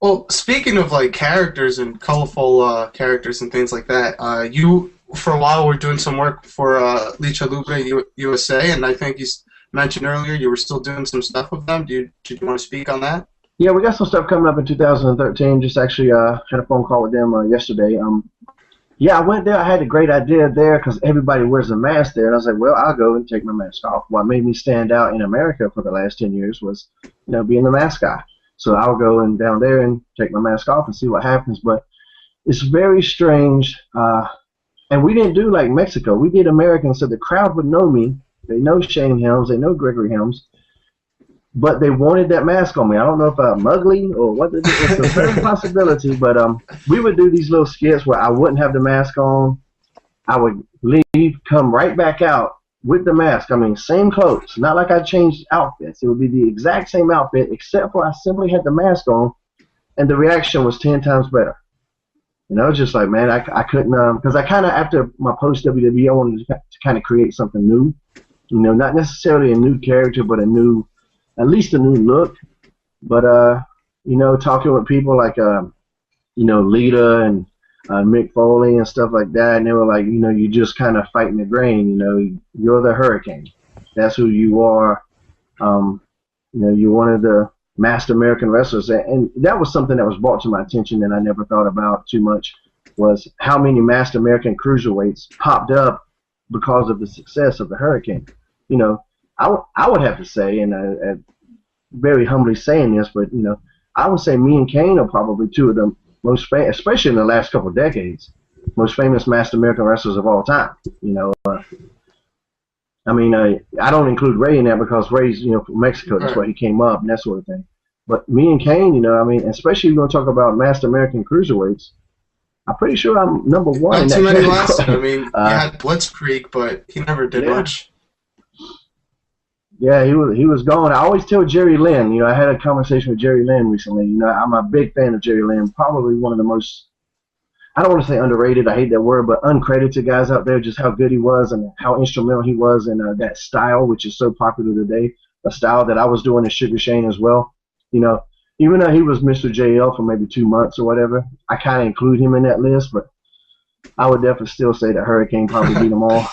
Well, speaking of like characters and colorful characters and things like that, you for a while were doing some work for Lucha Libre USA, and I think mentioned earlier you were still doing some stuff with them. Did you want to speak on that? Yeah, we got some stuff coming up in 2013. Just actually had a phone call with them yesterday. Yeah, I went there. I had a great idea there because everybody wears a mask there, and I was like, well, I'll go and take my mask off. What made me stand out in America for the last 10 years was, being the mask guy. So I'll go and down there and take my mask off and see what happens. But it's very strange. And we didn't do like Mexico. We did American, so the crowd would know me. They know Shane Helms. They know Gregory Helms. But they wanted that mask on me. I don't know if I'm ugly or what. It's a certain possibility. But we would do these little skits where I wouldn't have the mask on. I would leave, come right back out with the mask. I mean, same clothes. Not like I changed outfits. It would be the exact same outfit, except for I simply had the mask on, and the reaction was 10 times better. Just like, man, I couldn't, because I kind of, after my post WWE, I wanted to kind of create something new. Not necessarily a new character, but at least a new look. But, talking with people like, Lita and Mick Foley and stuff like that, and they were like, you just kind of fighting the grain. You're the Hurricane. That's who you are. You're one of the masked American wrestlers, and that was something that was brought to my attention and I never thought about too much, was how many masked American cruiserweights popped up because of the success of the Hurricane. I would have to say, and I very humbly saying this, but I would say me and Kane are probably two of the most famous, especially in the last couple of decades, most famous masked American wrestlers of all time. I don't include Ray in that because Ray's, from Mexico. That's where he came up and that sort of thing. But me and Kane, especially if you're going to talk about masked American cruiserweights, I'm pretty sure I'm number one in Not that too many category. lasted. You had Blitzkrieg, but he never did much. Yeah, he was gone. I always tell Jerry Lynn, I had a conversation with Jerry Lynn recently. I'm a big fan of Jerry Lynn, probably one of the most, I don't want to say underrated, I hate that word, but uncredited guys out there, just how good he was and how instrumental he was in that style, which is so popular today, a style that I was doing in Sugar Shane as well. Even though he was Mr. JL for maybe 2 months or whatever, I kind of include him in that list, but I would definitely still say that Hurricane probably beat them all.